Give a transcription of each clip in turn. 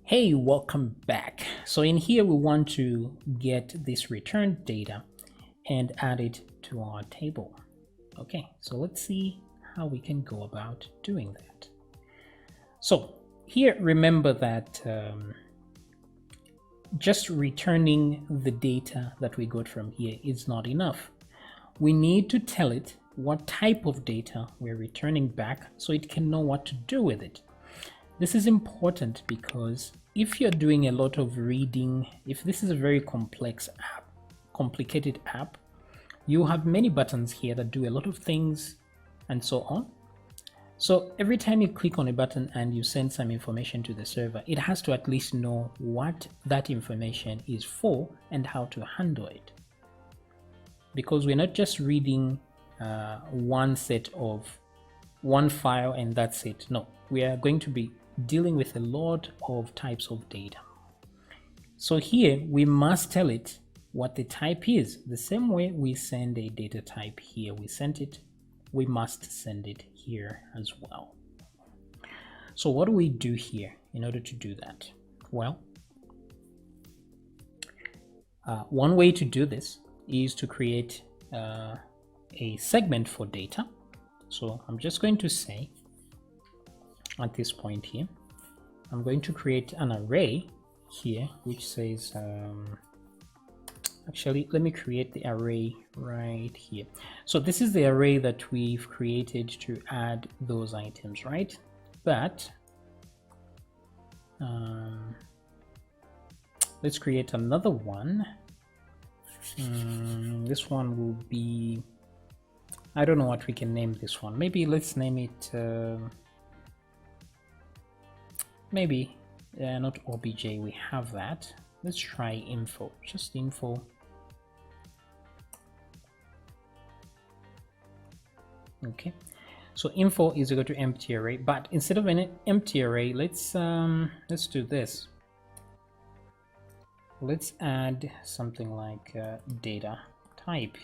Hey, welcome back. So in here we want to get this returned data and add it to our table. Okay, so let's see how we can go about doing that. So here, remember that just returning the data that we got from here is not enough. We need to tell it what type of data we're returning back so it can know what to do with it. This is important because if you're doing a lot of reading, if this is a very complex app, complicated app, you have many buttons here that do a lot of things and so on. So every time you click on a button and you send some information to the server, it has to at least know what that information is for and how to handle it. Because we're not just reading one file and that's it. No, we are going to be dealing with a lot of types of data. So here we must tell it what the type is. The same way we send a data type here, we sent it, we must send it here as well. So what do we do here in order to do that? Well, one way to do this is to create a segment for data. So I'm just going to say at this point here, I'm going to create an array here which says, actually, let me create the array right here. So this is the array that we've created to add those items, right? But let's create another one. This one will be, I don't know what we can name this one. Maybe let's name it maybe not obj, we have that. Let's try info, just info. Okay, so info is equal to empty array, but instead of an empty array, let's do this. Let's add something like data type,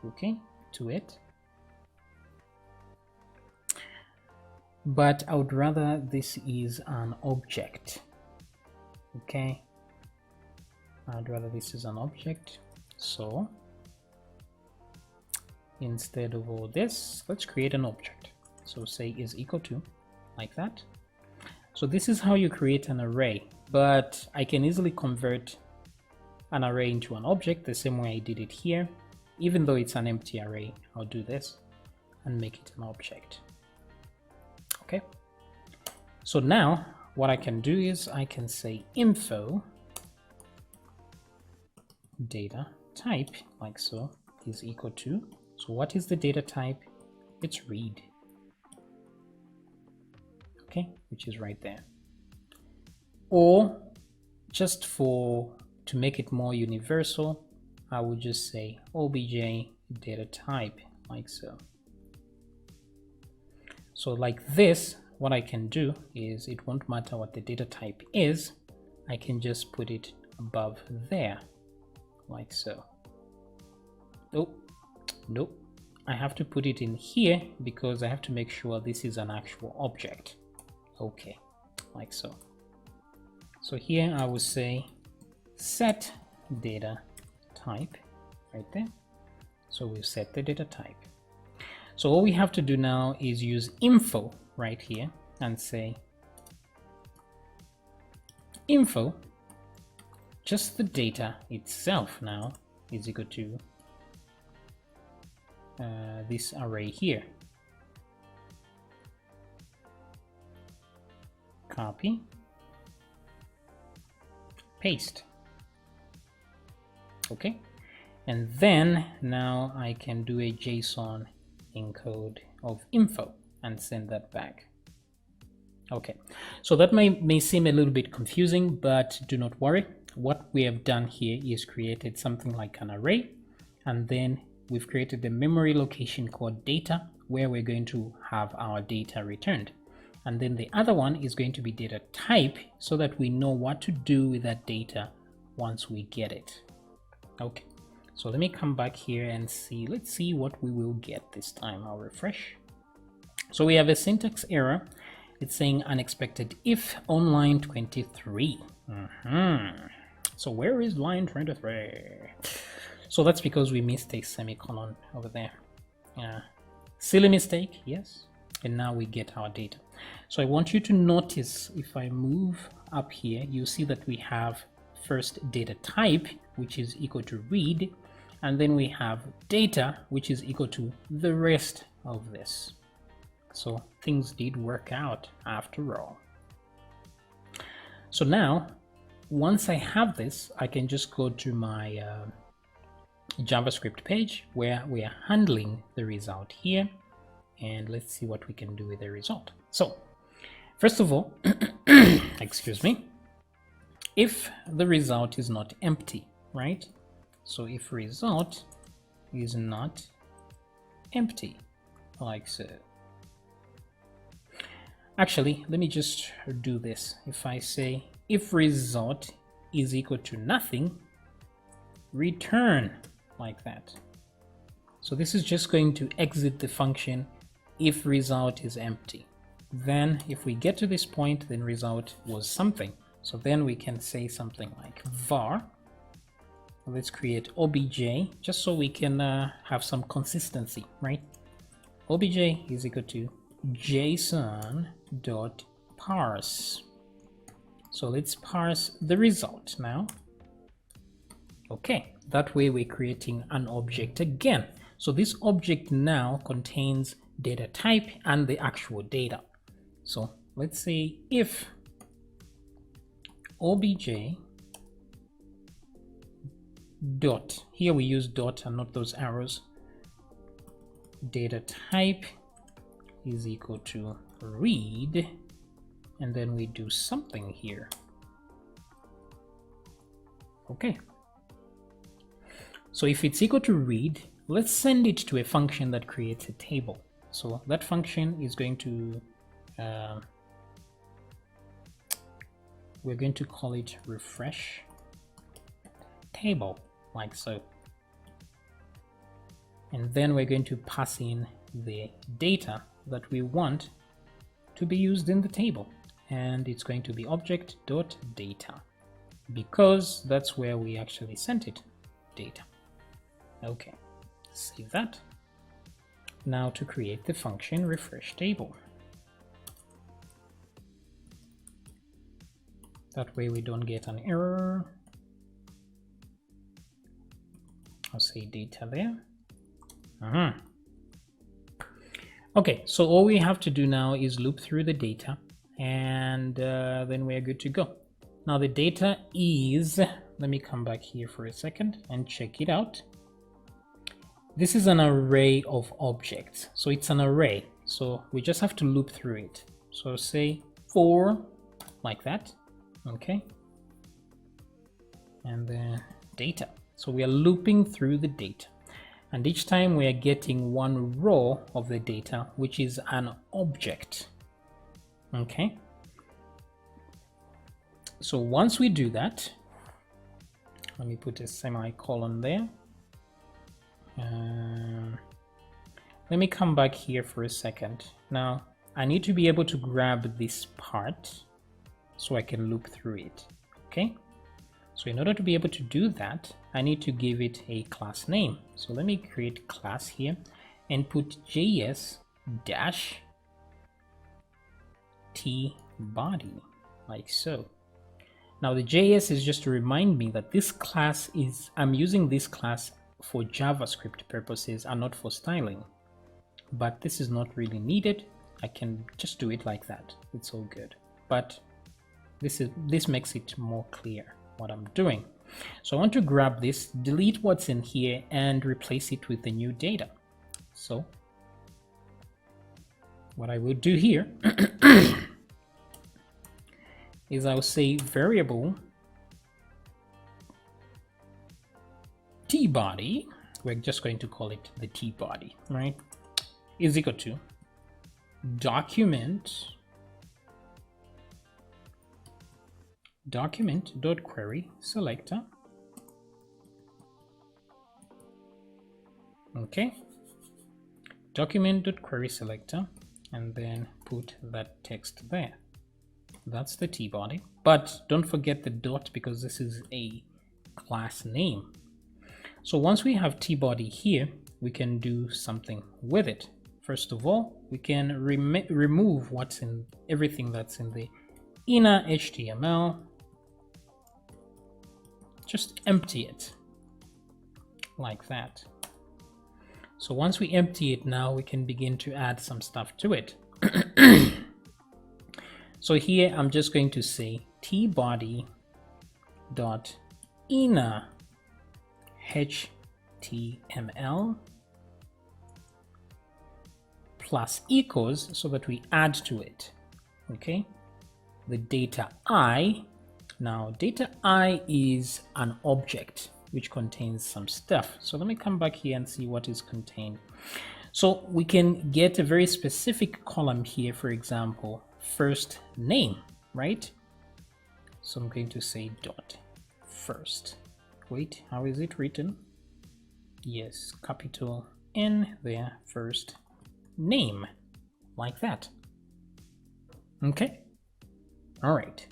okay, to it. But I would rather this is an object. Okay, I'd rather this is an object. So instead of all this, let's create an object. So say is equal to, like that. So this is how you create an array, but I can easily convert an array into an object the same way I did it here. Even though it's an empty array, I'll do this and make it an object. Okay, so now what I can do is I can say info data type, like so, is equal to, so what is the data type? It's read, okay, which is right there. Or just to make it more universal, I would just say obj data type, like so. So like this, what I can do is, it won't matter what the data type is, I can just put it above there, like so. Oh, nope, I have to put it in here because I have to make sure this is an actual object. Okay, like so. So here I will say set data type right there. So we've set the data type. So all we have to do now is use info right here and say info, just the data itself now is equal to this array here. Copy, paste. Okay, and then now I can do a JSON encode of info and send that back. Okay, so that may seem a little bit confusing, but do not worry. What we have done here is created something like an array, and then we've created the memory location called data, where we're going to have our data returned. And then the other one is going to be data type, so that we know what to do with that data once we get it. Okay, so let me come back here and see, let's see what we will get this time. I'll refresh. So we have a syntax error It's saying unexpected if on line 23. So where is line 23? So that's because we missed a semicolon over there. Silly mistake, yes. And now we get our data. So I want you to notice, if I move up here, you see that we have first data type, which is equal to read, and then we have data, which is equal to the rest of this. So things did work out after all. So now, once I have this, I can just go to my JavaScript page where we are handling the result here, and let's see what we can do with the result. So first of all, excuse me, if the result is not empty, right? So if result is not empty, like so. Actually, let me just do this. If I say if result is equal to nothing, return, like that. So this is just going to exit the function if result is empty. Then if we get to this point, then result was something. So then we can say something like var. Let's create obj just so we can have some consistency, right? Obj is equal to json.parse. So let's parse the result now. Okay, that way we're creating an object again. So this object now contains data type and the actual data. So let's say if obj dot, here we use dot and not those arrows, data type is equal to read, and then we do something here. Okay. So if it's equal to read, let's send it to a function that creates a table. So that function is going to, we're going to call it refresh table, like so. And then we're going to pass in the data that we want to be used in the table. And it's going to be object.data, because that's where we actually sent it, data. Okay, save that. Now to create the function refresh table. That way we don't get an error. I'll say data there. Okay, so all we have to do now is loop through the data, and then we're good to go. Now the data is, let me come back here for a second and check it out. This is an array of objects, so it's an array, so we just have to loop through it. So say for, like that, okay, and then data. So we are looping through the data, and each time we are getting one row of the data, which is an object. Okay, so once we do that, let me put a semicolon there. Let me come back here for a second. Now I need to be able to grab this part so I can loop through it. Okay, so in order to be able to do that, I need to give it a class name. So let me create class here and put js-t-body, like so. Now the JS is just to remind me that this class is, I'm using this class for JavaScript purposes and not for styling, but this is not really needed. I can just do it like that, it's all good, but this makes it more clear what I'm doing. So I want to grab this, delete what's in here, and replace it with the new data. So what I will do here is I'll say variable t-body, we're just going to call it the t-body, right, is equal to document.query selector. Okay, document.query selector, and then put that text there. That's the T body, but don't forget the dot because this is a class name. So once we have T body here, we can do something with it. First of all, we can remove what's in everything that's in the inner HTML. Just empty it like that. So once we empty it, now we can begin to add some stuff to it. So here I'm just going to say tbody dot inner HTML plus equals, so that we add to it, okay, the data I. Now data I is an object which contains some stuff. So let me come back here and see what is contained. So we can get a very specific column here, for example, first name, right? So I'm going to say dot first. Wait, how is it written? Yes, capital N there, first name, like that. Okay, all right.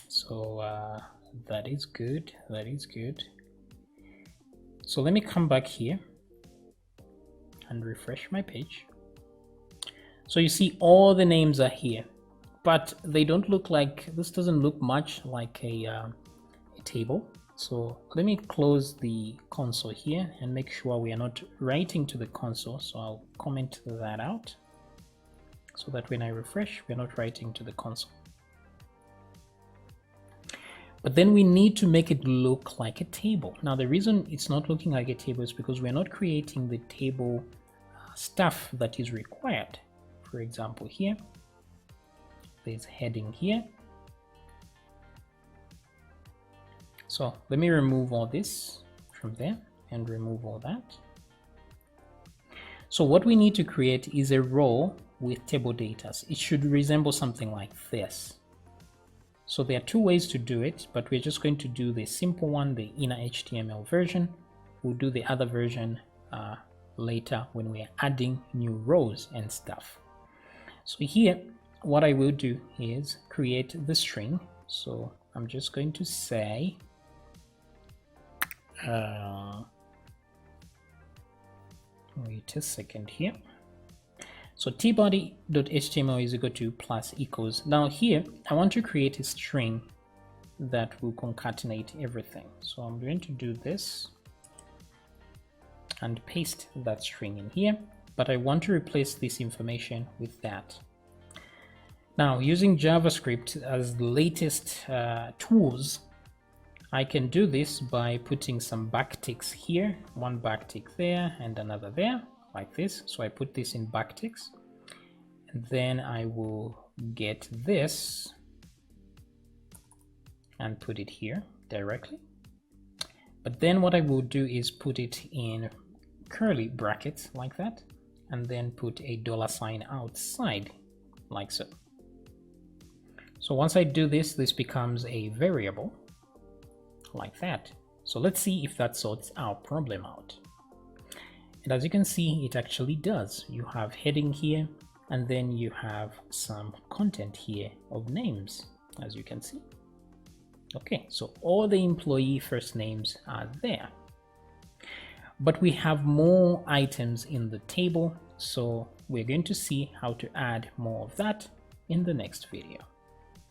So that is good, that is good. So let me come back here and refresh my page. So you see all the names are here, but they don't look like, this doesn't look much like a table. So let me close the console here and make sure we are not writing to the console. So I'll comment that out so that when I refresh, we're not writing to the console. But then we need to make it look like a table. Now the reason it's not looking like a table is because we're not creating the table stuff that is required. For example, here, there's heading here. So let me remove all this from there and remove all that. So what we need to create is a row with table data. It should resemble something like this. So there are two ways to do it, but we're just going to do the simple one, the inner HTML version. We'll do the other version later when we're adding new rows and stuff. So here, what I will do is create the string. So I'm just going to say, wait a second here. So tbody.html is equal to plus equals. Now here, I want to create a string that will concatenate everything. So I'm going to do this and paste that string in here, but I want to replace this information with that. Now, using JavaScript as the latest tools, I can do this by putting some backticks here, one backtick there and another there, like this. So I put this in backticks, and then I will get this and put it here directly. But then what I will do is put it in curly brackets like that, and then put a $sign outside like so. So once I do this, this becomes a variable like that. So let's see if that sorts our problem out. And as you can see, it actually does. You have heading here, and then you have some content here of names, as you can see. Okay, so all the employee first names are there. But we have more items in the table, so we're going to see how to add more of that in the next video.